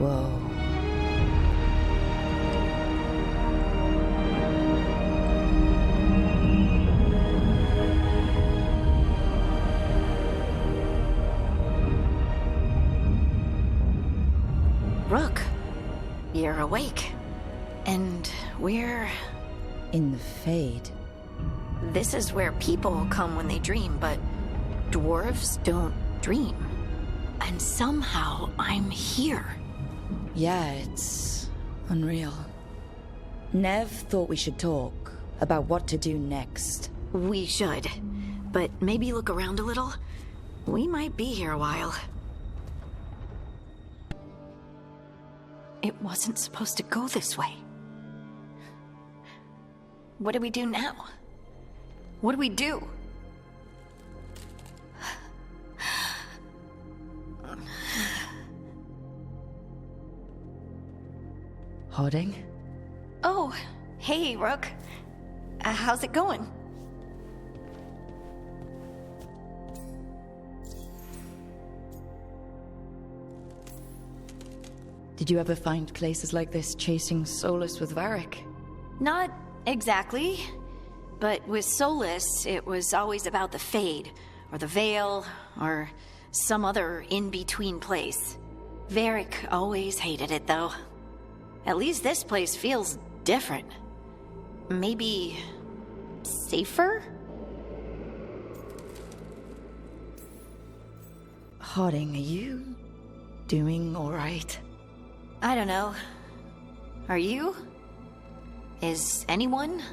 Whoa. Rook, you're awake. And we're... In the Fade. This is where people come when they dream, but dwarves don't dream. And somehow I'm here. Yeah, it's unreal. Neve thought we should talk about what to do next. We should. But maybe look around a little. We might be here a while. It wasn't supposed to go this way. What do we do now? What do we do? Harding? Oh, hey, Rook. How's it going? Did you ever find places like this chasing Solus with Varric? Not exactly. But with Solus, it was always about the Fade, or the Veil, or some other in-between place. Varric always hated it, though. At least this place feels different. Maybe... safer? Harding, are you doing all right? I don't know. Are you? Is anyone?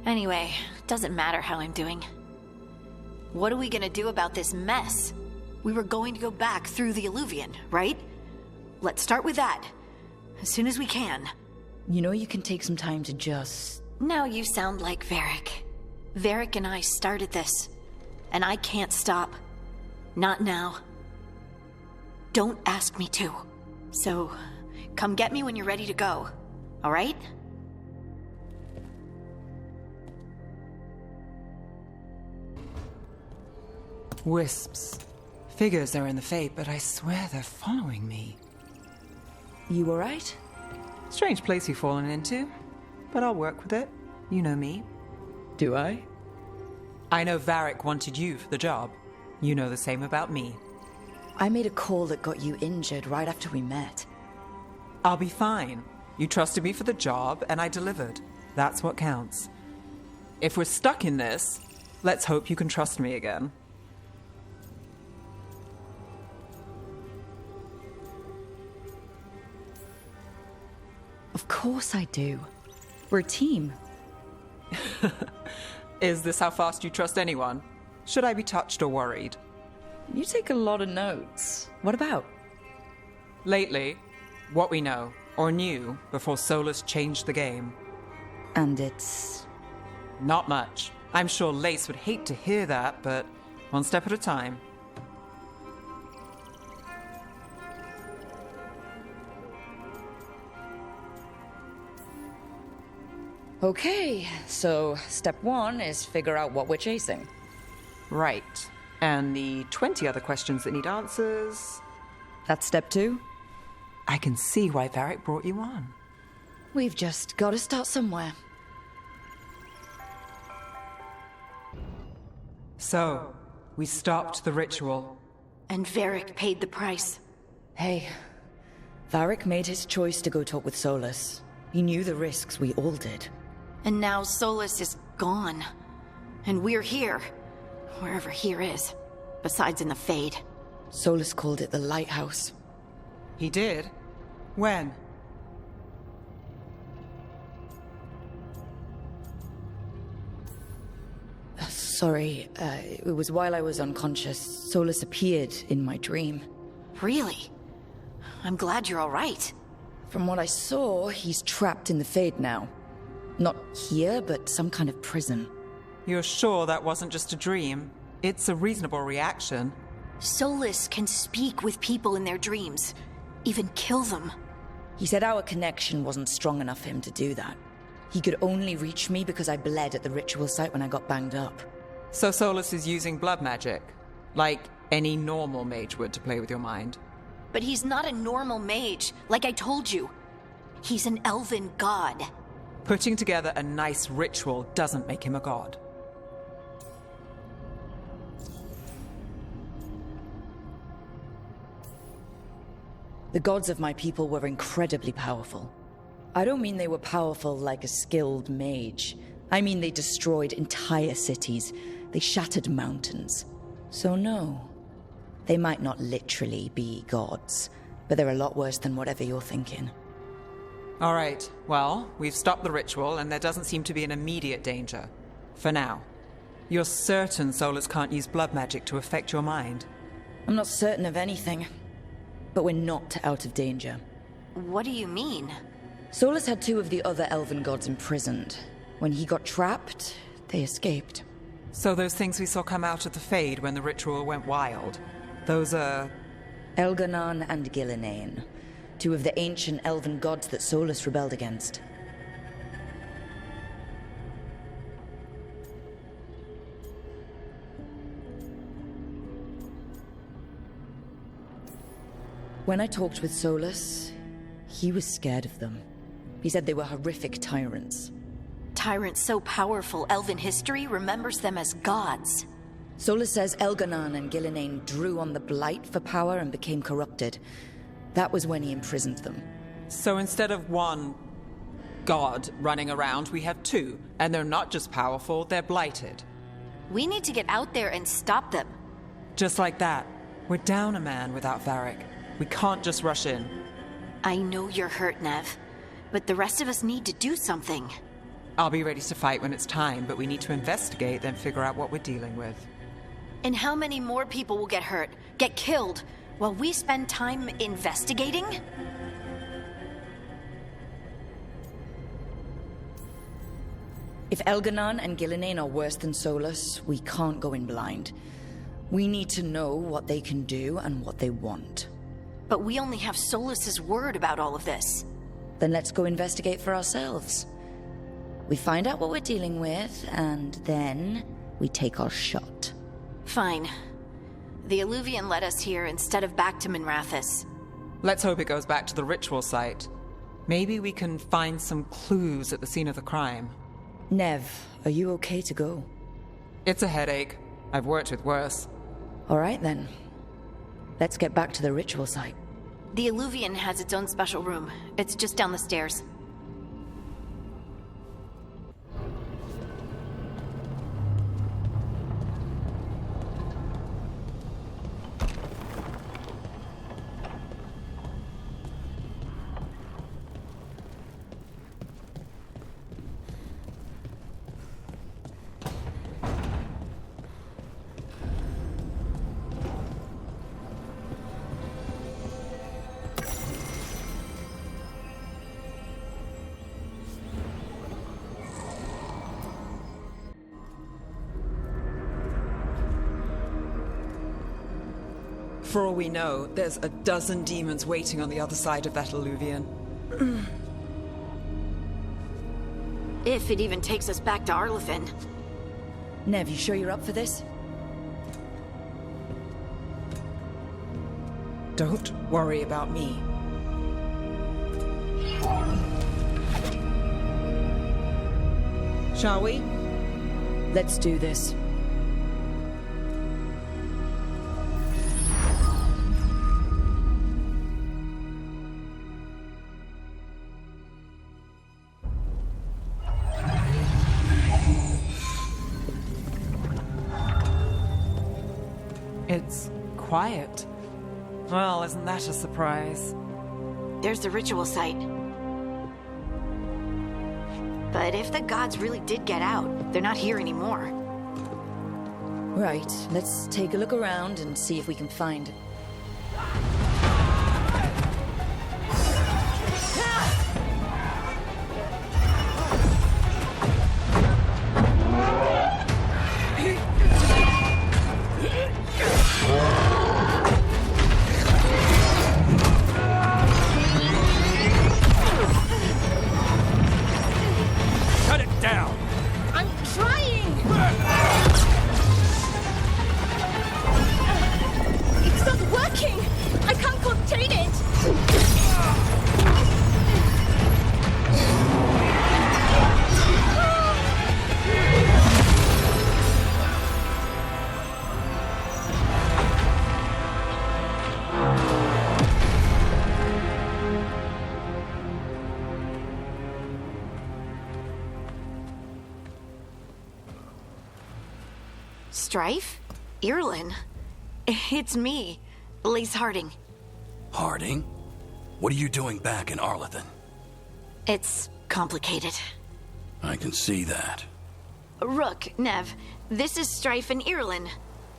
Anyway, doesn't matter how I'm doing. What are we gonna do about this mess? We were going to go back through the eluvian, right? Let's start with that. As soon as we can. You know you can take some time to just... Now you sound like Varric. Varric and I started this. And I can't stop. Not now. Don't ask me to. So, come get me when you're ready to go. Alright? Wisps. Figures are in the Fade, but I swear they're following me. You all right? Strange place you've fallen into, but I'll work with it. You know me. Do I? I know Varric wanted you for the job. You know the same about me. I made a call that got you injured right after we met. I'll be fine. You trusted me for the job, and I delivered. That's what counts. If we're stuck in this, let's hope you can trust me again. Of course I do. We're a team. Is this how fast you trust anyone? Should I be touched or worried? You take a lot of notes. What about? Lately, what we know, or knew, before Solus changed the game. And it's... Not much. I'm sure Lace would hate to hear that, but one step at a time. Okay, so step one is figure out what we're chasing. Right. And the 20 other questions that need answers... That's step two? I can see why Varric brought you on. We've just got to start somewhere. So, we stopped the ritual. And Varric paid the price. Hey, Varric made his choice to go talk with Solus. He knew the risks, we all did. And now Solus is gone. And we're here. Wherever here is. Besides in the Fade. Solus called it the Lighthouse. He did? When? Sorry, it was while I was unconscious. Solus appeared in my dream. Really? I'm glad you're all right. From what I saw, he's trapped in the Fade now. Not here, but some kind of prison. You're sure that wasn't just a dream? It's a reasonable reaction. Solus can speak with people in their dreams. Even kill them. He said our connection wasn't strong enough for him to do that. He could only reach me because I bled at the ritual site when I got banged up. So Solus is using blood magic? Like any normal mage would to play with your mind? but he's not a normal mage, like I told you. He's an elven god. Putting together a nice ritual doesn't make him a god. The gods of my people were incredibly powerful. I don't mean they were powerful like a skilled mage. I mean they destroyed entire cities. They shattered mountains. So no, they might not literally be gods, but they're a lot worse than whatever you're thinking. All right, well, we've stopped the ritual and there doesn't seem to be an immediate danger. For now. You're certain Solus can't use blood magic to affect your mind? I'm not certain of anything, but we're not out of danger. What do you mean? Solus had 2 of the other elven gods imprisoned. When he got trapped, they escaped. So those things we saw come out of the Fade when the ritual went wild, those are... Elganon and Gillinane, 2 of the ancient elven gods that Solus rebelled against. When I talked with Solus, he was scared of them. He said they were horrific tyrants. Tyrants so powerful, elven history remembers them as gods. Solus says Elganon and Gillinane drew on the Blight for power and became corrupted. That was when he imprisoned them. So instead of 1 god running around, we have 2. And they're not just powerful, they're blighted. We need to get out there and stop them. Just like that. We're down a man without Varric. We can't just rush in. I know you're hurt, Neve, but the rest of us need to do something. I'll be ready to fight when it's time, but we need to investigate, then figure out what we're dealing with. And how many more people will get hurt, get killed, while we spend time investigating? If Elganon and Gillinane are worse than Solus, we can't go in blind. We need to know what they can do and what they want. But we only have Solus's word about all of this. Then let's go investigate for ourselves. We find out what we're dealing with, and then we take our shot. Fine. The eluvian led us here instead of back to Minrathous. Let's hope it goes back to the ritual site. Maybe we can find some clues at the scene of the crime. Neve, are you okay to go? It's a headache. I've worked with worse. All right then. Let's get back to the ritual site. The eluvian has its own special room. It's just down the stairs. For all we know, there's a dozen demons waiting on the other side of that eluvian. If it even takes us back to Arlathan. Neve, you sure you're up for this? Don't worry about me. Shall we? Let's do this. It's quiet. Well, isn't that a surprise? There's the ritual site. But if the gods really did get out, they're not here anymore. Right, let's take a look around and see if we can find... Cut it down! I'm trying! It's not Strife? Irlin? It's me, Lace Harding. Harding? What are you doing back in Arlathan? It's complicated. I can see that. Rook, Neve, this is Strife and Irlin.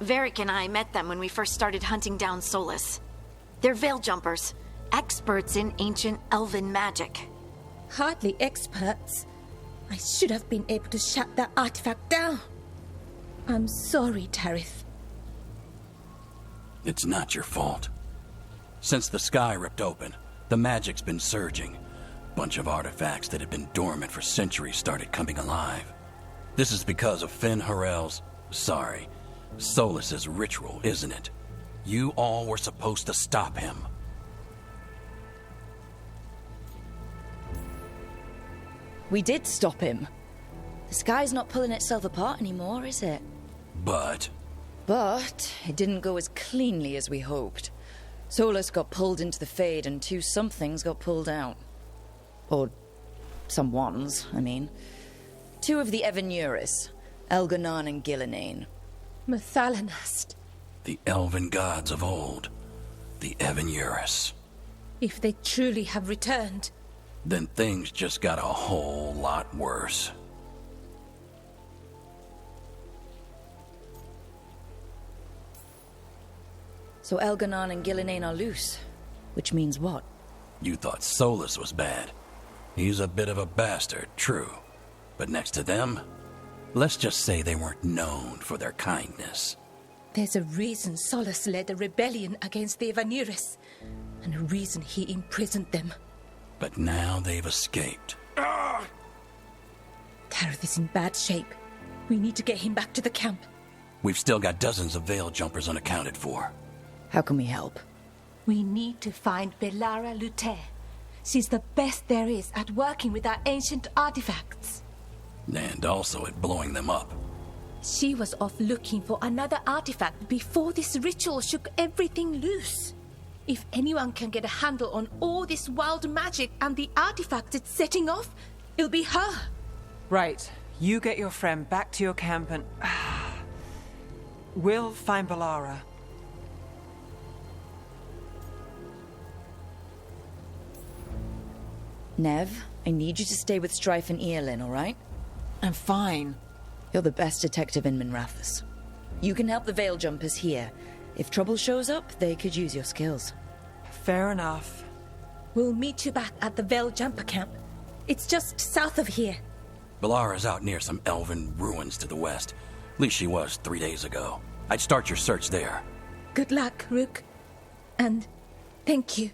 Varric and I met them when we first started hunting down Solus. They're veil jumpers, experts in ancient elven magic. Hardly experts. I should have been able to shut that artifact down. I'm sorry, Tarith. It's not your fault. Since the sky ripped open, the magic's been surging. Bunch of artifacts that had been dormant for centuries started coming alive. This is because of Solus's ritual, isn't it? You all were supposed to stop him. We did stop him. The sky's not pulling itself apart anymore, is it? But it didn't go as cleanly as we hoped. Solus got pulled into the Fade and 2 somethings got pulled out. Or someones, I mean. 2 of the Evanuris, Elganan and Gillinane. Mathalanast. the elven gods of old, the Evanuris. If they truly have returned, Then things just got a whole lot worse. So Elganan and Gillinane are loose. Which means what? You thought Solus was bad. He's a bit of a bastard, true. But next to them, let's just say they weren't known for their kindness. there's a reason Solus led a rebellion against the Evanuris, and a reason he imprisoned them. But now they've escaped. Tareth is in bad shape. We need to get him back to the camp. We've still got dozens of veil jumpers unaccounted for. How can we help? We need to find Belara Luther. She's the best there is at working with our ancient artifacts. And also at blowing them up. She was off looking for another artifact before this ritual shook everything loose. If anyone can get a handle on all this wild magic and the artifacts it's setting off, it'll be her. Right. You get your friend back to your camp and... we'll find Belara. Neve, I need you to stay with Strife and Eolin, all right? I'm fine. You're the best detective in Minrathous. You can help the Veil Jumpers here. If trouble shows up, they could use your skills. Fair enough. We'll meet you back at the Veil Jumper camp. It's just south of here. Belara's out near some elven ruins to the west. At least she was 3 days ago. I'd start your search there. Good luck, Rook. And thank you.